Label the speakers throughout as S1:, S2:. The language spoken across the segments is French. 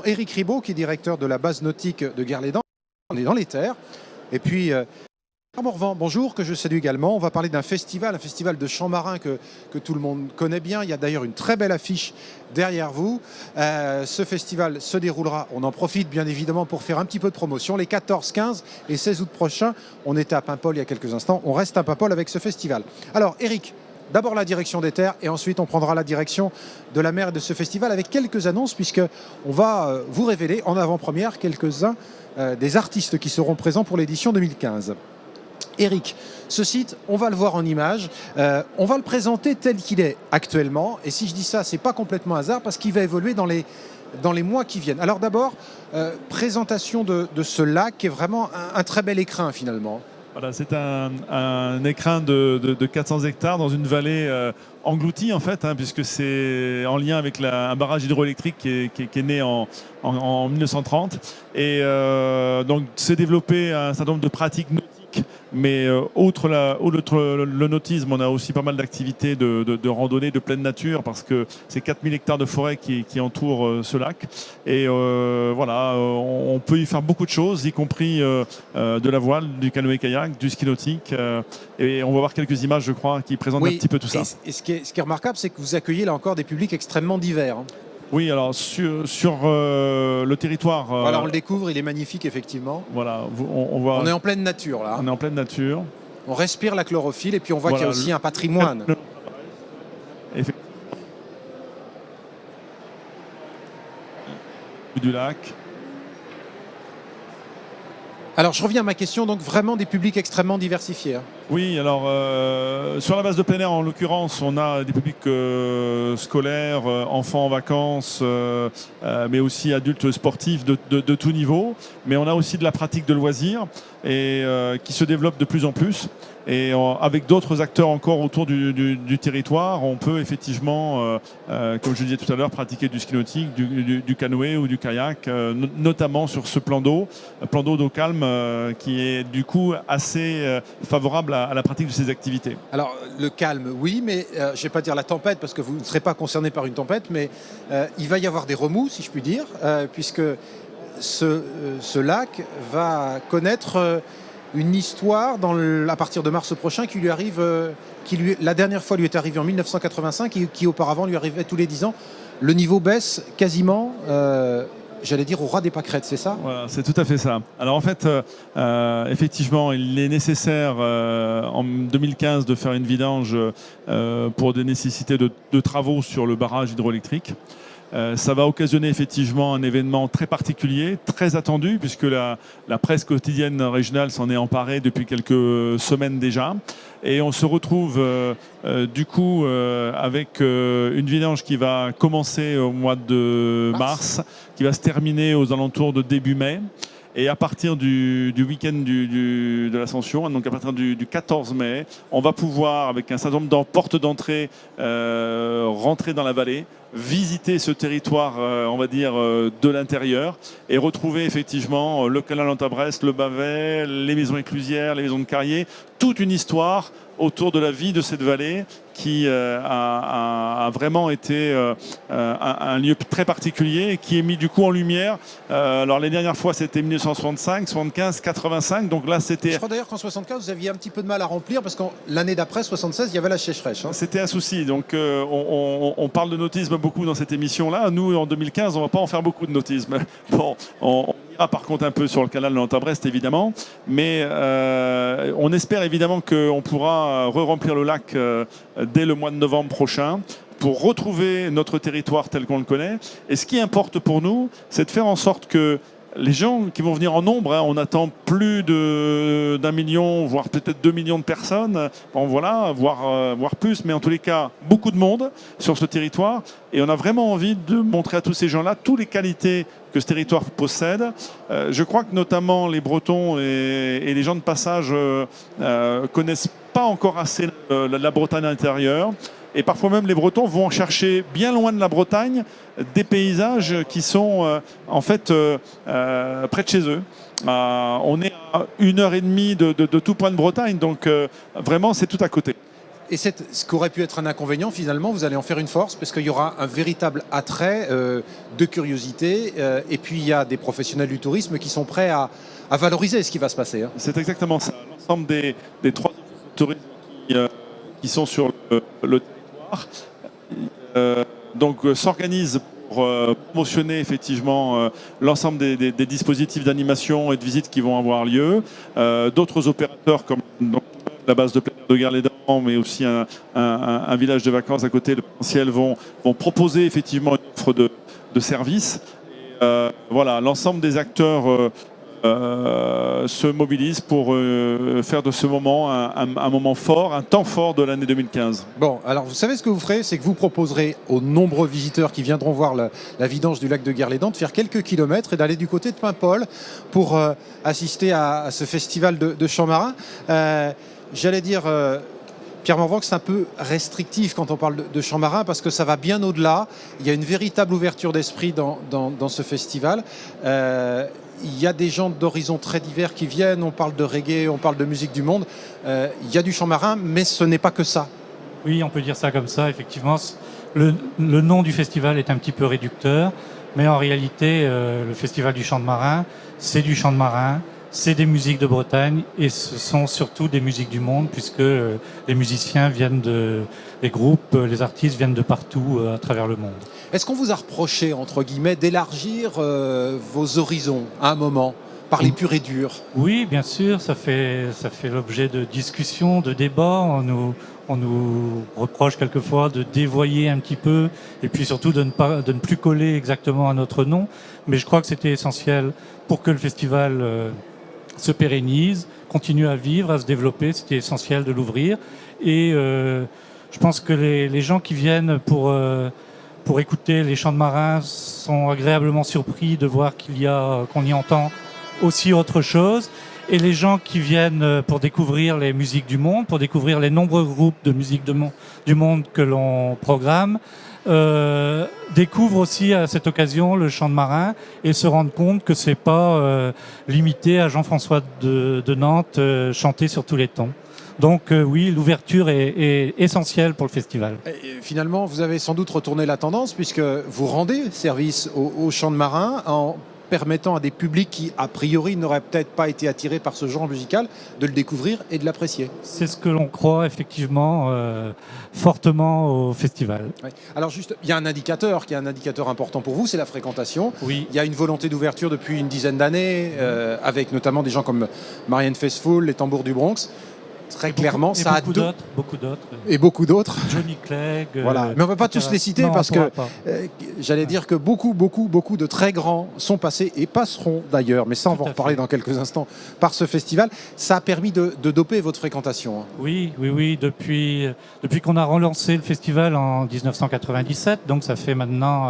S1: Éric Ribaud, qui est directeur de la base nautique de Guerlédan. On est dans les terres. Et puis, Morvan, bonjour, que je salue également. On va parler d'un festival, un festival de chants marins que tout le monde connaît bien. Il y a d'ailleurs une très belle affiche derrière vous. Ce festival se déroulera, on en profite bien évidemment pour faire un petit peu de promotion. Les 14, 15 et 16 août prochains, on était à Paimpol il y a quelques instants. On reste à Paimpol avec ce festival. Alors, Éric, d'abord la direction des terres et ensuite on prendra la direction de la mer et de ce festival avec quelques annonces puisqu'on va vous révéler en avant-première quelques-uns des artistes qui seront présents pour l'édition 2015. Éric, ce site, on va le voir en images, on va le présenter tel qu'il est actuellement. Et si je dis ça, c'est pas complètement hasard parce qu'il va évoluer dans les mois qui viennent. Alors d'abord, présentation de ce lac qui est vraiment un très bel écrin finalement.
S2: Voilà, c'est un écrin de 400 hectares dans une vallée engloutie en fait, puisque c'est en lien avec un barrage hydroélectrique qui est né en 1930. Et donc s'est développé un certain nombre de pratiques nautiques. Mais outre le nautisme, on a aussi pas mal d'activités de randonnée de pleine nature parce que c'est 4000 hectares de forêt qui entourent ce lac. Et voilà, on peut y faire beaucoup de choses, y compris de la voile, du canoë-kayak, du ski nautique. Et on va voir quelques images, je crois, qui présentent un petit peu tout ça.
S1: Et ce qui est remarquable, c'est que vous accueillez là encore des publics extrêmement divers.
S2: Oui, alors sur le territoire...
S1: Voilà, on le découvre, il est magnifique effectivement.
S2: Voilà,
S1: on est en pleine nature là.
S2: On est en pleine nature.
S1: On respire la chlorophylle et puis on voit qu'il y a aussi un patrimoine.
S2: Du lac.
S1: Alors je reviens à ma question, donc vraiment des publics extrêmement diversifiés.
S2: Oui, alors sur la base de plein air en l'occurrence, on a des publics scolaires, enfants en vacances, mais aussi adultes sportifs de tout niveau. Mais on a aussi de la pratique de loisirs et qui se développe de plus en plus. Et avec d'autres acteurs encore autour du territoire, on peut effectivement, comme je disais tout à l'heure, pratiquer du ski nautique, du canoë ou du kayak, notamment sur ce plan d'eau calme, qui est du coup assez favorable à la pratique de ces activités.
S1: Alors le calme, oui, mais je ne vais pas dire la tempête parce que vous ne serez pas concerné par une tempête, mais il va y avoir des remous, si je puis dire, puisque ce lac va connaître une histoire à partir de mars prochain qui lui arrive, la dernière fois lui est arrivée en 1985 et qui auparavant lui arrivait tous les 10 ans. Le niveau baisse quasiment, j'allais dire au ras des pâquerettes, c'est ça?
S2: Voilà, c'est tout à fait ça. Alors en fait, effectivement, il est nécessaire en 2015 de faire une vidange pour des nécessités de travaux sur le barrage hydroélectrique. Ça va occasionner effectivement un événement très particulier, très attendu, puisque la presse quotidienne régionale s'en est emparée depuis quelques semaines déjà. Et on se retrouve du coup avec une vidange qui va commencer au mois de mars, qui va se terminer aux alentours de début mai. Et à partir du week-end de l'Ascension, donc à partir du 14 mai, on va pouvoir, avec un certain nombre de portes d'entrée, rentrer dans la vallée, visiter ce territoire, on va dire, de l'intérieur et retrouver effectivement le canal Nantes-Brest, le Bavet, les maisons éclusières, les maisons de Carrier, toute une histoire autour de la vie de cette vallée qui a vraiment été un lieu très particulier et qui est mis du coup en lumière. Alors les dernières fois c'était 1965, 75, 85, donc là c'était...
S1: Je crois d'ailleurs qu'en 75 vous aviez un petit peu de mal à remplir parce que l'année d'après, 76, il y avait la sécheresse.
S2: C'était un souci, donc on parle de nautisme beaucoup dans cette émission-là. Nous en 2015 on ne va pas en faire beaucoup de nautisme. Bon, on ira par contre un peu sur le canal de Nantes-Brest évidemment, mais on espère évidemment qu'on pourra re-remplir le lac dès le mois de novembre prochain pour retrouver notre territoire tel qu'on le connaît. Et ce qui importe pour nous, c'est de faire en sorte que les gens qui vont venir en nombre, on attend plus d'1 million, voire peut-être 2 millions de personnes, bon, voilà, voire plus, mais en tous les cas, beaucoup de monde sur ce territoire. Et on a vraiment envie de montrer à tous ces gens-là toutes les qualités que ce territoire possède. Je crois que notamment les Bretons et les gens de passage connaissent pas encore assez la Bretagne intérieure. Et parfois même les Bretons vont chercher bien loin de la Bretagne des paysages qui sont en fait près de chez eux. On est à 1h30 de tout point de Bretagne, donc vraiment c'est tout à côté.
S1: Et ce qu'aurait pu être un inconvénient, finalement, vous allez en faire une force, parce qu'il y aura un véritable attrait de curiosité. Et puis, il y a des professionnels du tourisme qui sont prêts à valoriser ce qui va se passer. Hein.
S2: C'est exactement ça. L'ensemble des 3 offices de tourisme qui sont sur le territoire s'organisent pour promotionner effectivement l'ensemble des dispositifs d'animation et de visite qui vont avoir lieu. D'autres opérateurs comme la base de plein air de Guerlédan, mais aussi un village de vacances à côté, le Potentiel, vont proposer effectivement une offre de services. Voilà, l'ensemble des acteurs se mobilisent pour faire de ce moment un moment fort, un temps fort de l'année 2015.
S1: Bon, alors vous savez ce que vous ferez, c'est que vous proposerez aux nombreux visiteurs qui viendront voir la vidange du lac de Guerlédan de faire quelques kilomètres et d'aller du côté de Paimpol pour assister à ce festival de chants marins. J'allais dire, Pierre Morvan, que c'est un peu restrictif quand on parle de chants marins parce que ça va bien au-delà. Il y a une véritable ouverture d'esprit dans ce festival. Il y a des gens d'horizons très divers qui viennent. On parle de reggae, on parle de musique du monde. Il y a du chant marin, mais ce n'est pas que ça.
S3: Oui, on peut dire ça comme ça, effectivement. Le nom du festival est un petit peu réducteur, mais en réalité, le festival du chant de marin, c'est du chant de marin. C'est des musiques de Bretagne et ce sont surtout des musiques du monde puisque les musiciens viennent les groupes, les artistes viennent de partout à travers le monde.
S1: Est-ce qu'on vous a reproché, entre guillemets, d'élargir vos horizons à un moment, parler pur et dur?
S3: Oui, bien sûr, ça fait l'objet de discussions, de débats. On nous reproche quelquefois de dévoyer un petit peu et puis surtout de ne plus coller exactement à notre nom. Mais je crois que c'était essentiel pour que le festival se pérennise, continue à vivre, à se développer. C'était essentiel de l'ouvrir. Et je pense que les gens qui viennent pour écouter les chants de marins sont agréablement surpris de voir qu'on y entend aussi autre chose. Et les gens qui viennent pour découvrir les musiques du monde, pour découvrir les nombreux groupes de musique du monde que l'on programme, découvrent aussi à cette occasion le chant de marin et se rendent compte que c'est pas limité à Jean-François de Nantes chanté sur tous les tons. Donc oui, l'ouverture est essentielle pour le festival.
S1: Et finalement, vous avez sans doute retourné la tendance puisque vous rendez service au chant de marin en permettant à des publics qui, a priori, n'auraient peut-être pas été attirés par ce genre musical, de le découvrir et de l'apprécier.
S3: C'est ce que l'on croit effectivement fortement au festival.
S1: Oui. Alors juste, il y a un indicateur qui est un indicateur important pour vous, c'est la fréquentation.
S3: Oui.
S1: Il y a une volonté d'ouverture depuis une dizaine d'années, avec notamment des gens comme Marianne Faithfull, les Tambours du Bronx. Très clairement, ça a
S3: beaucoup d'autres.
S1: Et beaucoup d'autres.
S3: Johnny Clegg.
S1: Voilà. Mais on ne va pas tous les citer parce que j'allais dire que beaucoup de très grands sont passés et passeront d'ailleurs, mais ça on va en reparler dans quelques instants, par ce festival. Ça a permis de doper votre fréquentation. Hein.
S3: Oui. Depuis qu'on a relancé le festival en 1997, donc ça fait maintenant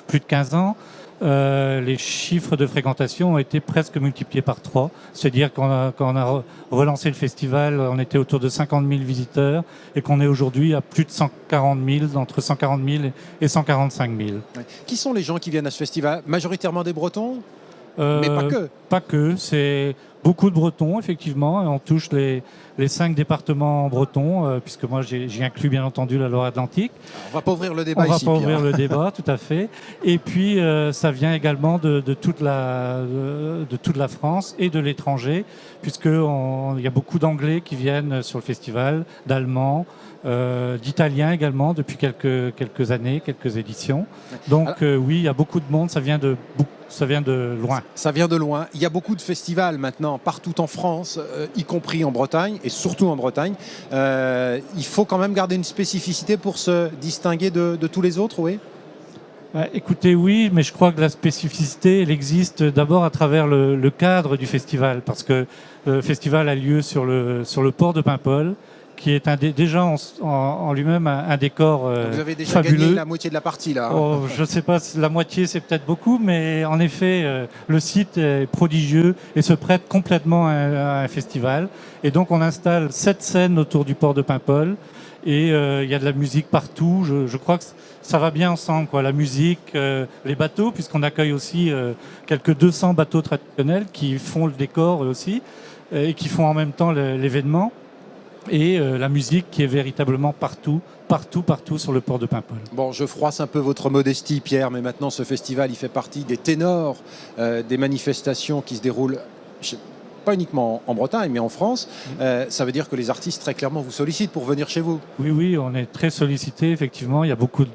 S3: plus de 15 ans, les chiffres de fréquentation ont été presque multipliés par 3. C'est-à-dire quand on a relancé le festival, on était autour de 50 000 visiteurs et qu'on est aujourd'hui à plus de 140 000, entre 140 000 et 145 000.
S1: Ouais. Qui sont les gens qui viennent à ce festival? Majoritairement des Bretons? Mais pas que.
S3: Pas que, c'est beaucoup de Bretons, effectivement. Et on touche les 5 départements bretons, puisque moi j'ai inclus bien entendu la Loire-Atlantique.
S1: On va pas ouvrir le débat ici.
S3: On va pas ouvrir le débat, tout à fait. Et puis ça vient également de toute la France et de l'étranger, puisqu'il y a beaucoup d'Anglais qui viennent sur le festival, d'Allemands, d'Italiens également depuis quelques années, quelques éditions. Donc oui, il y a beaucoup de monde, ça vient de loin.
S1: Ça vient de loin. Il y a beaucoup de festivals maintenant partout en France, y compris en Bretagne et surtout en Bretagne. Il faut quand même garder une spécificité pour se distinguer de tous les autres, oui?
S3: Écoutez, oui, mais je crois que la spécificité, elle existe d'abord à travers le cadre du festival, parce que le festival a lieu sur le port de Paimpol, qui est déjà en lui-même un décor fabuleux.
S1: Vous avez déjà gagné la moitié de la partie là.
S3: Oh, je ne sais pas, la moitié c'est peut-être beaucoup, mais en effet le site est prodigieux et se prête complètement à un festival. Et donc on installe 7 scènes autour du port de Paimpol et il y a de la musique partout. Je crois que ça va bien ensemble, quoi. La musique, les bateaux, puisqu'on accueille aussi quelques 200 bateaux traditionnels qui font le décor aussi et qui font en même temps l'événement. et la musique qui est véritablement partout sur le port de Paimpol.
S1: Bon, je froisse un peu votre modestie, Pierre, mais maintenant ce festival, il fait partie des ténors des manifestations qui se déroulent, pas uniquement en Bretagne, mais en France. Ça veut dire que les artistes, très clairement, vous sollicitent pour venir chez vous.
S3: Oui, on est très sollicité, effectivement. Il y a beaucoup de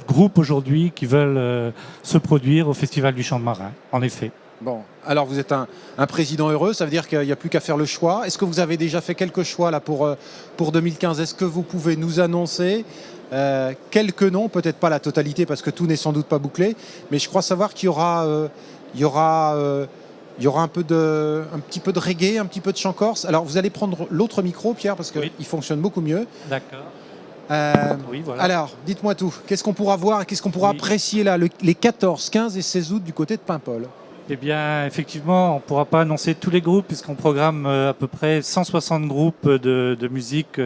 S3: groupes aujourd'hui qui veulent se produire au Festival du Chant de Marin, en effet.
S1: Bon, alors vous êtes un président heureux, ça veut dire qu'il n'y a plus qu'à faire le choix. Est-ce que vous avez déjà fait quelques choix là pour 2015 ? Est-ce que vous pouvez nous annoncer quelques noms, peut-être pas la totalité parce que tout n'est sans doute pas bouclé, mais je crois savoir qu'il y aura un petit peu de reggae, un petit peu de chant corse. Alors vous allez prendre l'autre micro, Pierre, parce qu'il fonctionne beaucoup mieux.
S3: D'accord. Oui, voilà.
S1: Alors, dites-moi tout. Qu'est-ce qu'on pourra voir et qu'est-ce qu'on pourra apprécier là, les 14, 15 et 16 août du côté de Paimpol ?
S3: Eh bien, effectivement, on ne pourra pas annoncer tous les groupes puisqu'on programme à peu près 160 groupes de musique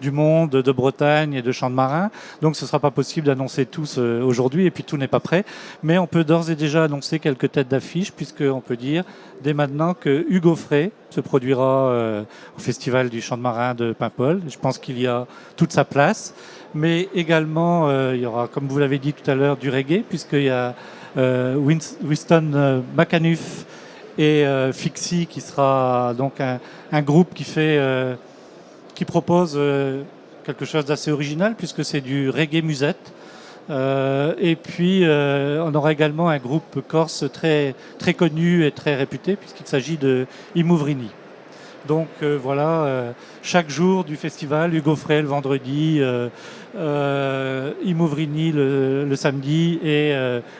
S3: du monde, de Bretagne et de chant de marin. Donc, ce ne sera pas possible d'annoncer tous aujourd'hui et puis tout n'est pas prêt. Mais on peut d'ores et déjà annoncer quelques têtes d'affiche puisqu'on peut dire dès maintenant que Hugo Frey se produira au Festival du chant de marin de Paimpol. Je pense qu'il y a toute sa place. Mais également, il y aura, comme vous l'avez dit tout à l'heure, du reggae puisqu'il y a Winston McAnuff et Fixie qui sera donc un groupe qui propose quelque chose d'assez original puisque c'est du reggae musette. Et puis on aura également un groupe corse très connu et très réputé puisqu'il s'agit de Imouvrini. Donc voilà, chaque jour du festival, Hugo Frey le vendredi, Imouvrini le samedi et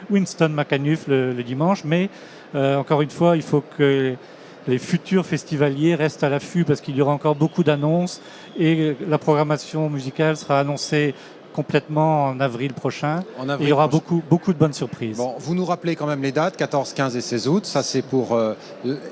S3: Winston McAnuff le dimanche. Mais encore une fois, il faut que les futurs festivaliers restent à l'affût parce qu'il y aura encore beaucoup d'annonces et la programmation musicale sera annoncée complètement en avril prochain. Et il y aura beaucoup de bonnes surprises.
S1: Bon, vous nous rappelez quand même les dates, 14, 15 et 16 août. Ça, c'est pour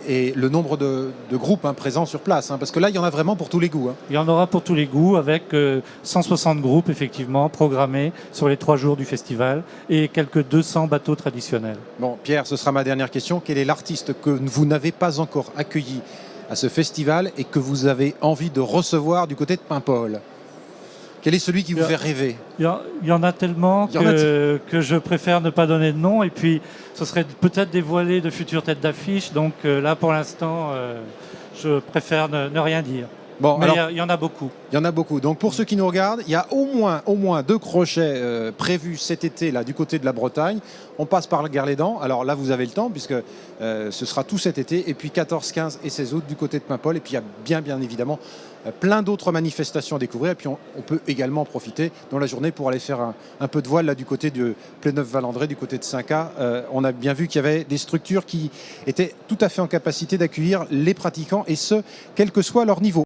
S1: et le nombre de groupes présents sur place. Parce que là, il y en a vraiment pour tous les goûts.
S3: Il y en aura pour tous les goûts avec 160 groupes, effectivement, programmés sur les 3 jours du festival et quelques 200 bateaux traditionnels.
S1: Bon, Pierre, ce sera ma dernière question. Quel est l'artiste que vous n'avez pas encore accueilli à ce festival et que vous avez envie de recevoir du côté de Paimpol ? Quel est celui qui vous fait rêver ?
S3: Il y en a tellement que je préfère ne pas donner de nom. Et puis, ce serait peut-être dévoiler de futures têtes d'affiche. Donc là, pour l'instant, je préfère ne rien dire. Bon, mais il y en a beaucoup.
S1: Il y en a beaucoup. Donc pour ceux qui nous regardent, il y a au moins 2 crochets prévus cet été là du côté de la Bretagne. On passe par le Guerlédan. Alors là, vous avez le temps puisque ce sera tout cet été. Et puis 14, 15 et 16 août du côté de Paimpol. Et puis il y a bien évidemment plein d'autres manifestations à découvrir. Et puis on peut également profiter dans la journée pour aller faire un peu de voile là du côté de Pléneuf-Valandré, du côté de 5A. On a bien vu qu'il y avait des structures qui étaient tout à fait en capacité d'accueillir les pratiquants et ce, quel que soit leur niveau.